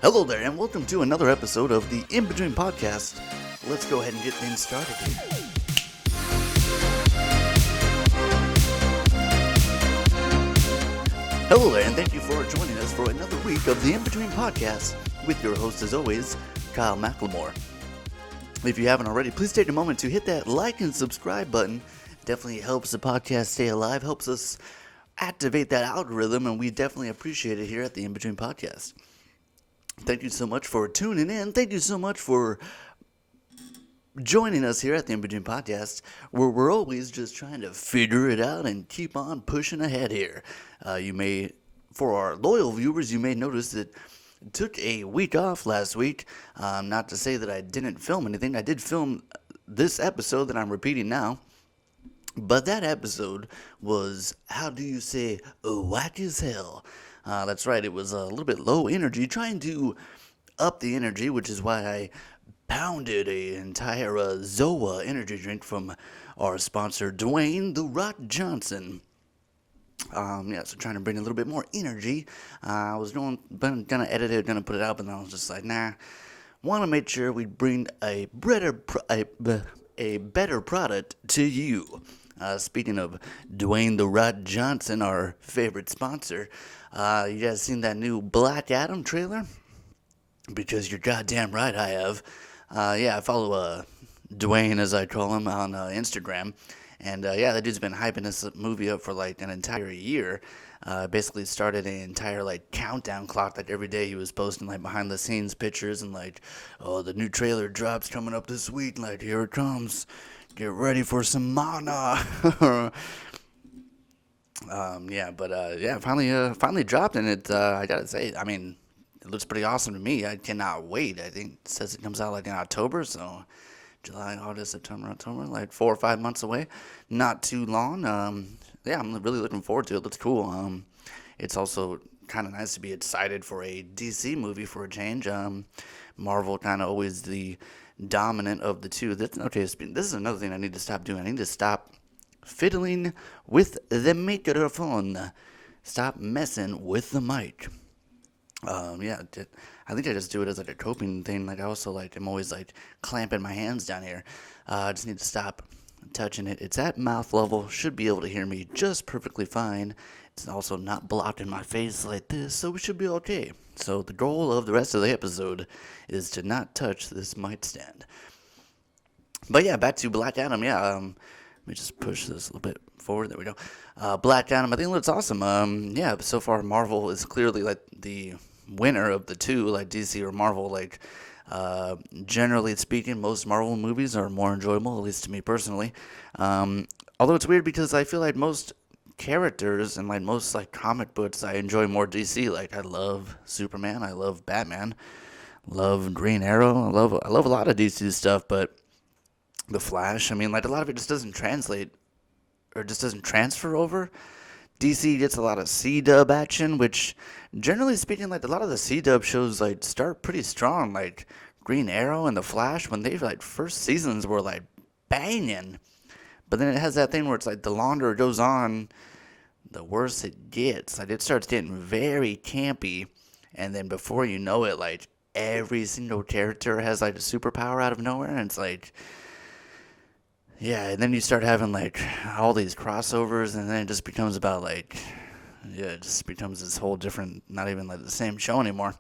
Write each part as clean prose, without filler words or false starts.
Hello there, and welcome to another episode of the In Between Podcast. Let's go ahead and get things started here. Hello there, and thank you for joining us for another week of the In Between Podcast with your host, as always, Kyle McLemore. If you haven't already, please take a moment to hit that like and subscribe button. Definitely helps the podcast stay alive, helps us activate that algorithm, and we definitely appreciate it here at the In Between Podcast. Thank you so much for tuning in. Thank you so much for joining us here at the In Between Podcast, where we're always just trying to figure it out and keep on pushing ahead here. For our loyal viewers, you may notice that I took a week off last week. Not to say that I didn't film anything. I did film this episode that I'm repeating now. But that episode was, how do you say, whack as hell. That's right, it was a little bit low energy, trying to up the energy, which is why I pounded an entire Zoa energy drink from our sponsor, Dwayne "The Rock" Johnson. So trying to bring a little bit more energy. I was gonna edit it, gonna put it out, but then I was just like, nah. Want to make sure we bring a better product to you. Speaking of Dwayne "The Rock" Johnson, our favorite sponsor, you guys seen that new Black Adam trailer? Because you're goddamn right I have. I follow Dwayne, as I call him, on Instagram. And that dude's been hyping this movie up for like an entire year. Basically started an entire like countdown clock. Like every day he was posting like behind the scenes pictures and like, oh, the new trailer drops coming up this week. Like, here it comes. Get ready for some mana. Finally dropped, and it. I gotta say, I mean, it looks pretty awesome to me. I cannot wait. I think it says it comes out like in October, so July, August, September, October, like 4 or 5 months away. Not too long. I'm really looking forward to it. It looks cool. It's also kind of nice to be excited for a DC movie for a change. Marvel kind of always the dominant of the two. This is another thing I need to stop doing. I need to stop fiddling with the microphone. Stop messing with the mic. I think I just do it as like a coping thing. Like I also I'm always like clamping my hands down here. I just need to stop touching it. It's at mouth level. Should be able to hear me just perfectly fine. It's also not blocking my face like this, so we should be okay. So the goal of the rest of the episode is to not touch this mic stand. But yeah, back to Black Adam. Let me just push this a little bit forward. There we go. Black Adam, I think it looks awesome. So far Marvel is clearly like the winner of the two, like DC or Marvel. Like, generally speaking, most Marvel movies are more enjoyable, at least to me personally. Although it's weird because I feel like most characters and like most like comic books, I enjoy more DC. Like I love Superman, I love Batman, love Green Arrow, I love a lot of DC stuff, but The Flash, I mean, like a lot of it just doesn't translate or just doesn't transfer over. DC gets a lot of C-dub action, which generally speaking, like a lot of the C-dub shows like start pretty strong. Like Green Arrow and The Flash, when they like first seasons were like banging, but then it has that thing where it's like the longer it goes on, the worse it gets. Like it starts getting very campy, and then before you know it, like every single character has like a superpower out of nowhere, and it's like, yeah, and then you start having like all these crossovers, and then it just becomes about like, it just becomes this whole different, not even like the same show anymore.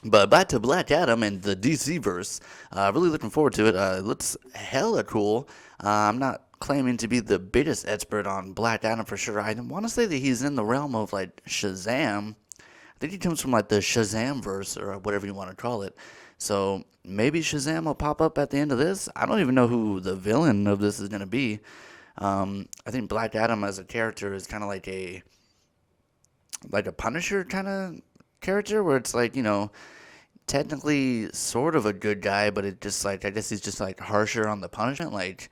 But back to Black Adam and the DC verse. Really looking forward to it. It looks hella cool. I'm not claiming to be the biggest expert on Black Adam for sure. I want to say that he's in the realm of like Shazam. I think he comes from like the Shazam verse or whatever you want to call it. So maybe Shazam will pop up at the end of this. I don't even know who the villain of this is going to be. I think Black Adam as a character is kind of like a Punisher kind of character, where it's like, technically sort of a good guy, but it just like, I guess he's just like harsher on the punishment. Like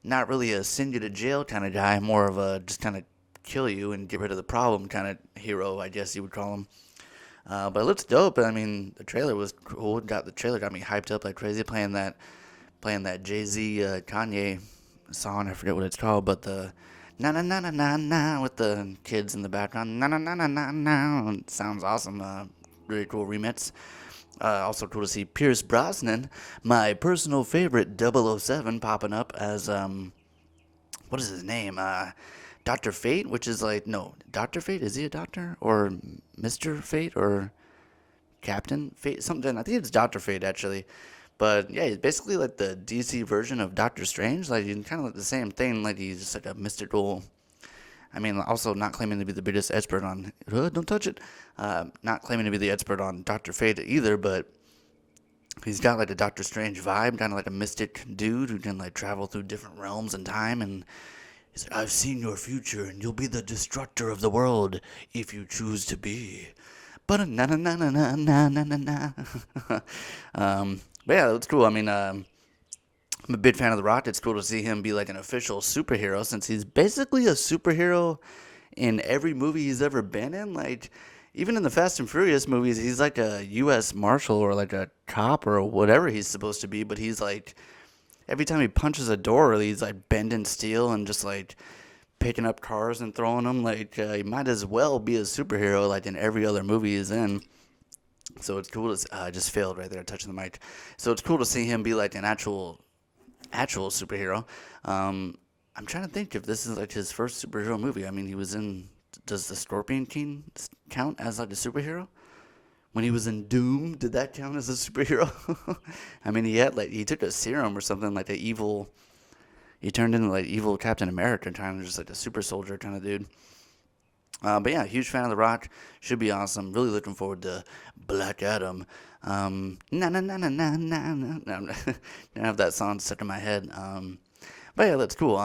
not really a send you to jail kind of guy, more of a just kind of kill you and get rid of the problem kind of hero, I guess you would call him. But it looks dope. I mean, the trailer was cool. The trailer got me hyped up like crazy. Playing that Jay-Z Kanye song. I forget what it's called, but the na na na na na na with the kids in the background. Na na na na na na. It sounds awesome. really cool remix. Also cool to see Pierce Brosnan, my personal favorite 007, popping up as what is his name? Dr. Fate, which is like, no, Dr. Fate, is he a doctor? Or Mr. Fate? Or Captain Fate? Something, I think it's Dr. Fate, actually. But yeah, he's basically like the DC version of Doctor Strange. Like, he's kind of like the same thing. Like, he's just like a mystical. I mean, also not claiming to be the biggest expert on. Don't touch it. Not claiming to be the expert on Dr. Fate either, but he's got like a Doctor Strange vibe, kind of like a mystic dude who can like travel through different realms and time. And he's like, I've seen your future, and you'll be the destructor of the world if you choose to be. But na na na na na na na na. But yeah, that's cool. I mean, I'm a big fan of The Rock. It's cool to see him be like an official superhero, since he's basically a superhero in every movie he's ever been in. Like, even in the Fast and Furious movies, he's like a U.S. Marshal or like a cop or whatever he's supposed to be. But he's like, every time he punches a door, he's like bending steel and just like picking up cars and throwing them. Like, he might as well be a superhero like in every other movie he's in. So it's cool to I just failed right there touching the mic. So it's cool to see him be like an actual superhero. I'm trying to think if this is like his first superhero movie. I mean, he was in. Does the Scorpion King count as like a superhero? When he was in Doom, did that count as a superhero? I mean, he took a serum or something like the evil. He turned into like evil Captain America, kind of just like a super soldier kind of dude. But yeah, huge fan of The Rock. Should be awesome. Really looking forward to Black Adam. Na na na na na na na. I have that song stuck in my head. But yeah, that's cool.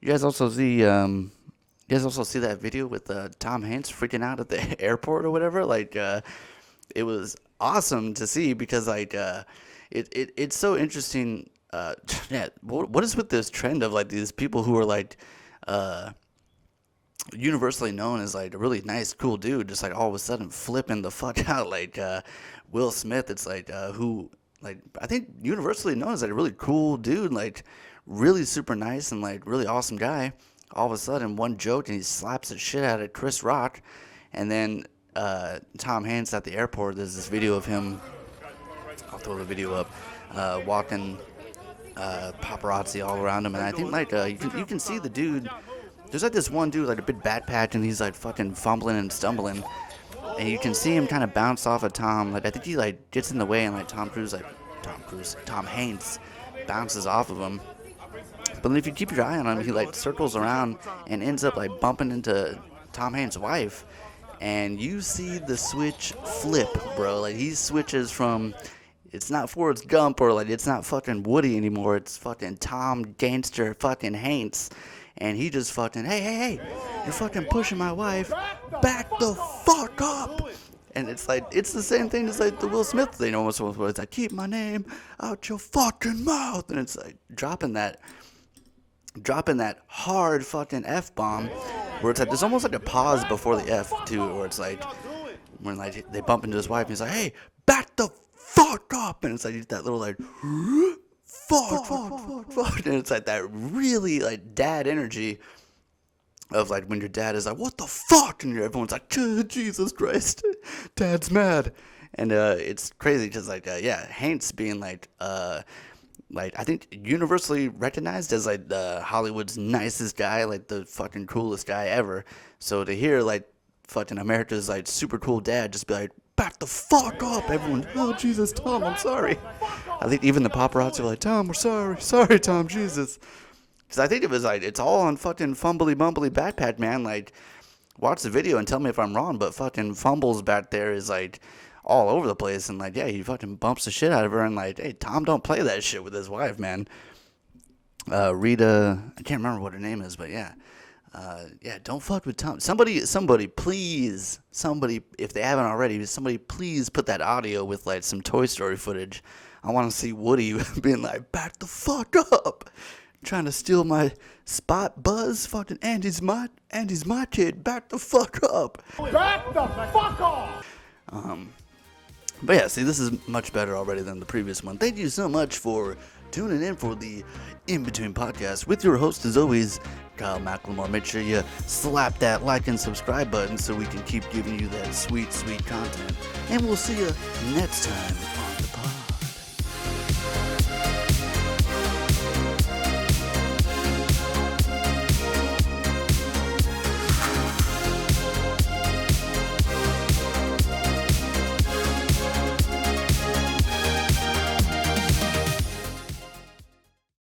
You guys also see that video with Tom Hanks freaking out at the airport or whatever? Like, it was awesome to see because like it's so interesting. Yeah, what is with this trend of like these people who are like universally known as like a really nice, cool dude, just like all of a sudden flipping the fuck out, like Will Smith. It's like who, like, I think universally known as like a really cool dude, like really super nice and like really awesome guy. All of a sudden, one joke and he slaps the shit out of Chris Rock, and then Tom Hanks at the airport. There's this video of him. I'll throw the video up, walking paparazzi all around him, and I think like you can see the dude. There's like this one dude, like a big backpack, and he's like fucking fumbling and stumbling. And you can see him kind of bounce off of Tom. Like, I think he like gets in the way, and like Tom Hanks bounces off of him. But then if you keep your eye on him, he like circles around and ends up like bumping into Tom Hanks' wife. And you see the switch flip, bro. Like, he switches from, it's not Forrest Gump or like it's not fucking Woody anymore. It's fucking Tom Gangster fucking Hanks. And he just fucking, hey, you're fucking pushing my wife. Back the fuck up. And it's like, it's the same thing as like the Will Smith thing almost, where it's like, keep my name out your fucking mouth. And it's like dropping that hard fucking F-bomb, where it's like, there's almost like a pause before the F too, where it's like, when like they bump into his wife and he's like, hey, back the fuck up. And it's like that little like, fuck, and it's like that really like dad energy of like when your dad is like, what the fuck, and everyone's like, Jesus Christ, dad's mad. And it's crazy because like yeah, Hanks being like I think universally recognized as like Hollywood's nicest guy, like the fucking coolest guy ever. So to hear like fucking America's like super cool dad just be like, back the fuck up, everyone, oh Jesus, Tom, I'm sorry. I think even the paparazzi were like, Tom, we're sorry Tom, Jesus. Because I think it was like, it's all on fucking Fumbly Bumbly Backpack, man. Like, watch the video and tell me if I'm wrong, but fucking Fumbles back there is like all over the place. And like, yeah, he fucking bumps the shit out of her, and like, hey, Tom don't play that shit with his wife, man. Rita, I can't remember what her name is, but yeah. Yeah, don't fuck with Tom. Somebody, please, if they haven't already, somebody please put that audio with like some Toy Story footage. I want to see Woody being like, back the fuck up, trying to steal my spot, Buzz. Fucking Andy's my kid. Back the fuck up. Back the fuck off. But yeah, see, this is much better already than the previous one. Thank you so much for tuning in for the In Between podcast with your host, as always, Kyle McLemore. Make sure you slap that like and subscribe button so we can keep giving you that sweet, sweet content. And we'll see you next time